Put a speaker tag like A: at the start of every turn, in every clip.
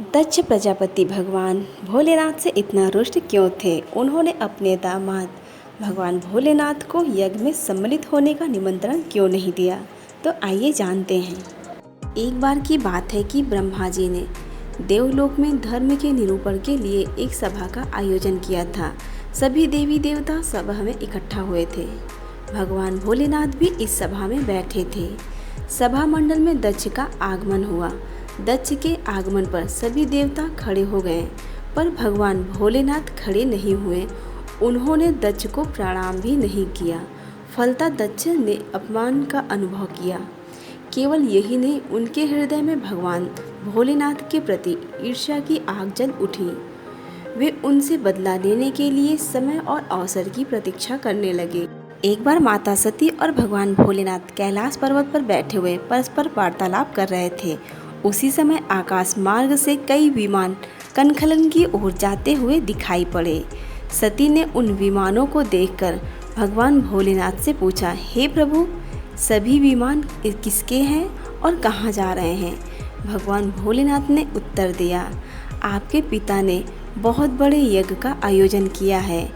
A: दक्ष प्रजापति भगवान भोलेनाथ से इतना रुष्ट क्यों थे? उन्होंने अपने दामाद भगवान भोलेनाथ को यज्ञ में सम्मिलित होने का निमंत्रण क्यों नहीं दिया? तो आइए जानते हैं। एक बार की बात है कि ब्रह्मा जी ने देवलोक में धर्म के निरूपण के लिए एक सभा का आयोजन किया था। सभी देवी देवता सभा में इकट्ठा हुए थे। भगवान भोलेनाथ भी इस सभा में बैठे थे। सभा मंडल में दक्ष का आगमन हुआ। दक्ष के आगमन पर सभी देवता खड़े हो गए, पर भगवान भोलेनाथ खड़े नहीं हुए। उन्होंने दक्ष को प्रणाम भी नहीं किया। फलतः दक्ष ने अपमान का अनुभव किया। केवल यही नहीं, उनके हृदय में भगवान भोलेनाथ के प्रति ईर्ष्या की आग जल उठी। वे उनसे बदला लेने के लिए समय और अवसर की प्रतीक्षा करने लगे। एक बार माता सती और भगवान भोलेनाथ कैलाश पर्वत पर बैठे हुए परस्पर वार्तालाप कर रहे थे। उसी समय आकाश मार्ग से कई विमान कनखलन की ओर जाते हुए दिखाई पड़े। सती ने उन विमानों को देखकर भगवान भोलेनाथ से पूछा, हे प्रभु, सभी विमान किसके हैं और कहाँ जा रहे हैं? भगवान भोलेनाथ ने उत्तर दिया, आपके पिता ने बहुत बड़े यज्ञ का आयोजन किया है।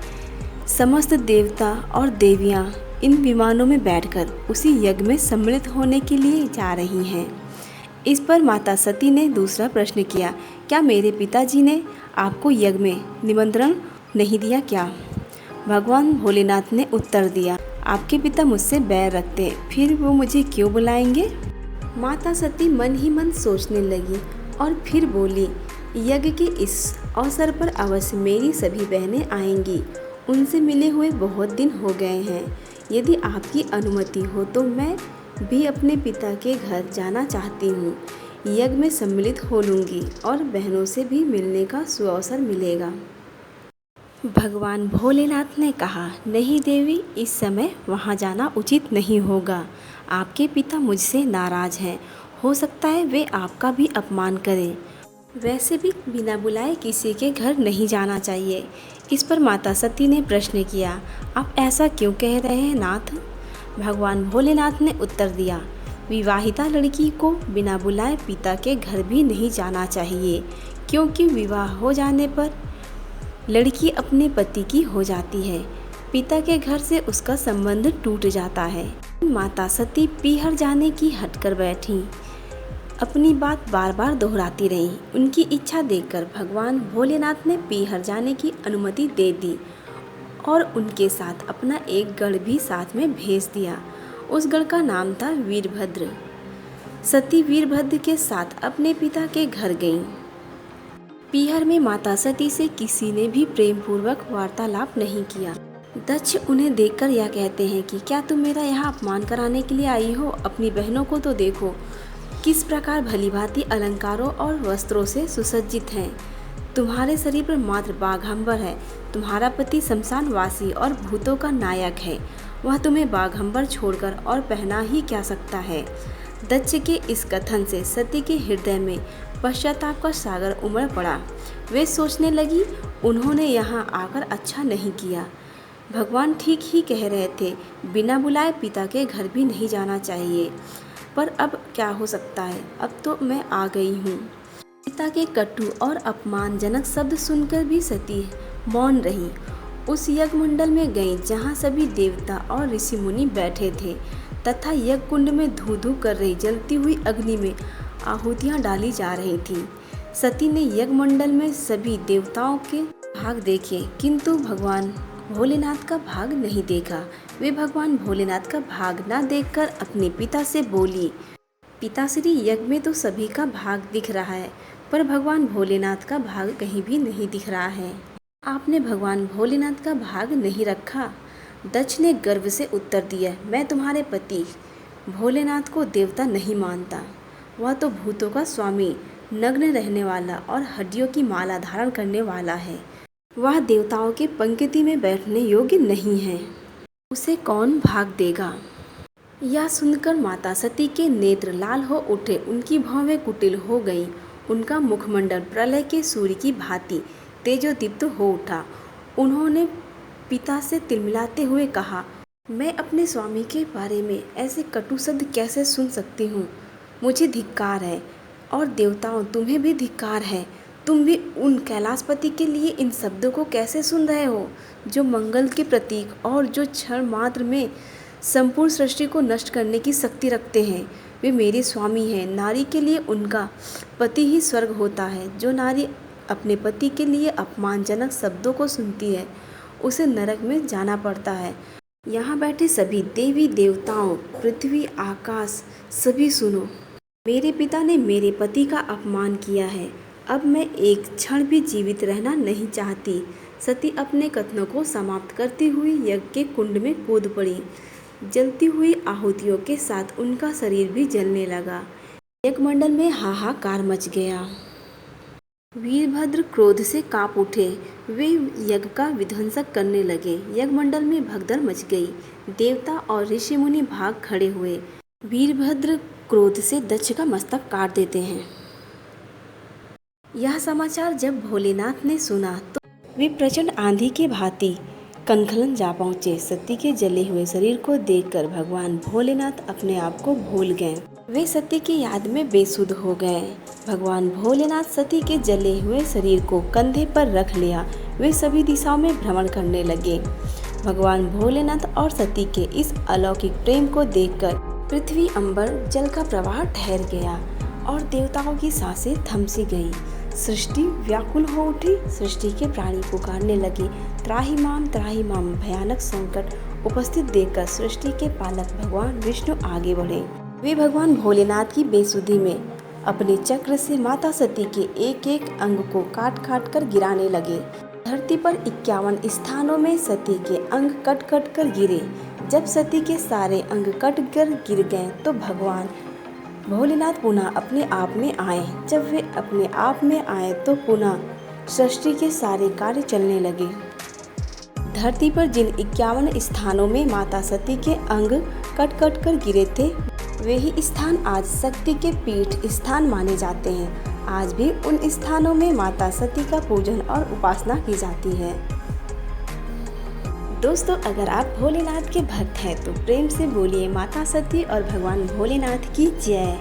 A: समस्त देवता और देवियाँ इन विमानों में बैठकर उसी यज्ञ में सम्मिलित होने के लिए जा रही हैं। इस पर माता सती ने दूसरा प्रश्न किया, क्या मेरे पिताजी ने आपको यज्ञ में निमंत्रण नहीं दिया क्या? भगवान भोलेनाथ ने उत्तर दिया, आपके पिता मुझसे बैर रखते, फिर वो मुझे क्यों बुलाएंगे? माता सती मन ही मन सोचने लगी और फिर बोली, यज्ञ के इस अवसर पर अवश्य मेरी सभी बहनें आएंगी। उनसे मिले हुए बहुत दिन हो गए हैं। यदि आपकी अनुमति हो तो मैं भी अपने पिता के घर जाना चाहती हूँ। यज्ञ में सम्मिलित हो लूँगी और बहनों से भी मिलने का सुअवसर मिलेगा। भगवान भोलेनाथ ने कहा, नहीं देवी, इस समय वहाँ जाना उचित नहीं होगा। आपके पिता मुझसे नाराज हैं। हो सकता है वे आपका भी अपमान करें। वैसे भी बिना बुलाए किसी के घर नहीं जाना चाहिए। इस पर माता सती ने प्रश्न किया, आप ऐसा क्यों कह रहे हैं नाथ? भगवान भोलेनाथ ने उत्तर दिया, विवाहिता लड़की को बिना बुलाए पिता के घर भी नहीं जाना चाहिए, क्योंकि विवाह हो जाने पर लड़की अपने पति की हो जाती है। पिता के घर से उसका संबंध टूट जाता है। माता सती पीहर जाने की हट कर बैठी, अपनी बात बार बार दोहराती रही। उनकी इच्छा देखकर भगवान भोलेनाथ ने पीहर जाने की अनुमति दे दी और उनके साथ अपना एक गढ़ भी साथ में भेज दिया। उस गढ़ का नाम था वीरभद्र। सती वीरभद्र के साथ अपने पिता के घर गईं। पीहर में माता सती से किसी ने भी प्रेम पूर्वक वार्तालाप नहीं किया। दक्ष उन्हें देखकर यह कहते हैं कि क्या तुम मेरा यहाँ अपमान कराने के लिए आई हो? अपनी बहनों को तो देखो, किस प्रकार भलीभांति अलंकारों और वस्त्रों से सुसज्जित हैं। तुम्हारे शरीर पर मात्र बाघंबर है। तुम्हारा पति शमशानवासी और भूतों का नायक है। वह तुम्हें बाघंबर छोड़कर और पहना ही क्या सकता है? दक्ष के इस कथन से सती के हृदय में पश्चाताप का सागर उमड़ पड़ा। वे सोचने लगी, उन्होंने यहाँ आकर अच्छा नहीं किया। भगवान ठीक ही कह रहे थे, बिना बुलाए पिता के घर भी नहीं जाना चाहिए। पर अब क्या हो सकता है? अब तो मैं आ गई हूँ। पिता के कटु और अपमानजनक शब्द सुनकर भी सती मौन रही। उस यज्ञ मंडल में गई जहाँ सभी देवता और ऋषि मुनि बैठे थे तथा यज्ञ कुंड में धू धू कर रही जलती हुई अग्नि में आहुतियाँ डाली जा रही थी। सती ने यज्ञ मंडल में सभी देवताओं के भाग देखे, किंतु भगवान भोलेनाथ का भाग नहीं देखा। वे भगवान भोलेनाथ का भाग न देखकर अपने पिता से बोली, पिताश्री, यज्ञ में तो सभी का भाग दिख रहा है, पर भगवान भोलेनाथ का भाग कहीं भी नहीं दिख रहा है। आपने भगवान भोलेनाथ का भाग नहीं रखा। दक्ष ने गर्व से उत्तर दिया, मैं तुम्हारे पति भोलेनाथ को देवता नहीं मानता। वह तो भूतों का स्वामी, नग्न रहने वाला और हड्डियों की माला धारण करने वाला है। वह देवताओं के पंक्ति में बैठने योग्य नहीं है। उसे कौन भाग देगा? यह सुनकर माता सती के नेत्र लाल हो उठे। उनकी भौहें कुटिल हो गईं। उनका मुखमंडल प्रलय के सूर्य की भांति तेजोदीप्त हो उठा। उन्होंने पिता से तिलमिलाते हुए कहा, मैं अपने स्वामी के बारे में ऐसे कटु शब्द कैसे सुन सकती हूँ? मुझे धिक्कार है। और देवताओं, तुम्हें भी धिक्कार है। तुम भी उन कैलाशपति के लिए इन शब्दों को कैसे सुन रहे हो, जो मंगल के प्रतीक और जो क्षण मात्र में संपूर्ण सृष्टि को नष्ट करने की शक्ति रखते हैं। वे मेरे स्वामी हैं। नारी के लिए उनका पति ही स्वर्ग होता है। जो नारी अपने पति के लिए अपमानजनक शब्दों को सुनती है, उसे नरक में जाना पड़ता है। यहाँ बैठे सभी देवी देवताओं, पृथ्वी, आकाश, सभी सुनो। मेरे पिता ने मेरे पति का अपमान किया है। अब मैं एक क्षण भी जीवित रहना नहीं चाहती। सती अपने कथनों को समाप्त करती हुई यज्ञ के कुंड में कूद पड़ी। जलती हुई आहुतियों के साथ उनका शरीर भी जलने लगा। यज्ञमंडल में हाहाकार मच गया। वीरभद्र क्रोध से कांप उठे। वे यज्ञ का विध्वंसक करने लगे। यज्ञमंडल में भगदड़ मच गई। देवता और ऋषि मुनि भाग खड़े हुए। वीरभद्र क्रोध से दक्ष का मस्तक काट देते हैं। यह समाचार जब भोलेनाथ ने सुना तो वे प्रचंड आंधी के भांति कनखलन जा पहुँचे। सती के जले हुए शरीर को देखकर भगवान भोलेनाथ अपने आप को भूल गए। वे सती की याद में बेसुध हो गए। भगवान भोलेनाथ सती के जले हुए शरीर को कंधे पर रख लिया। वे सभी दिशाओं में भ्रमण करने लगे। भगवान भोलेनाथ और सती के इस अलौकिक प्रेम को देखकर पृथ्वी, अंबर, जल का प्रवाह ठहर गया और देवताओं की सांसें थम सी गई। सृष्टि व्याकुल हो उठी। सृष्टि के प्राणी पुकारने लगे, त्राहि माम। भयानक संकट उपस्थित देखकर सृष्टि के पालक भगवान विष्णु आगे बढ़े। वे भगवान भोलेनाथ की बेसुधी में अपने चक्र से माता सती के एक एक अंग को काट काट कर गिराने लगे। धरती पर 51 स्थानों में सती के अंग कट कट कर गिरे। जब सती के सारे अंग कट कर गिर गए तो भगवान भोलेनाथ पुनः अपने आप में आए। जब वे अपने आप में आए तो पुनः सृष्टि के सारे कार्य चलने लगे। धरती पर जिन 51 स्थानों में माता सती के अंग कट कट कर गिरे थे, वे ही स्थान आज शक्ति के पीठ स्थान माने जाते हैं। आज भी उन स्थानों में माता सती का पूजन और उपासना की जाती है। दोस्तों, अगर आप भोलेनाथ के भक्त हैं तो प्रेम से बोलिए माता सती और भगवान भोलेनाथ की जय।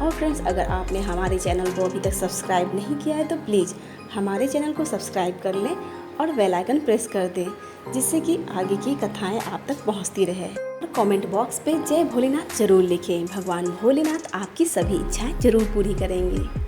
A: और फ्रेंड्स, अगर आपने हमारे चैनल को अभी तक सब्सक्राइब नहीं किया है तो प्लीज़ हमारे चैनल को सब्सक्राइब कर लें और बेल आइकन प्रेस कर दें, जिससे कि आगे की कथाएं आप तक पहुंचती रहे। और कमेंट बॉक्स पे जय भोलेनाथ जरूर लिखें। भगवान भोलेनाथ आपकी सभी इच्छाएं जरूर पूरी करेंगे।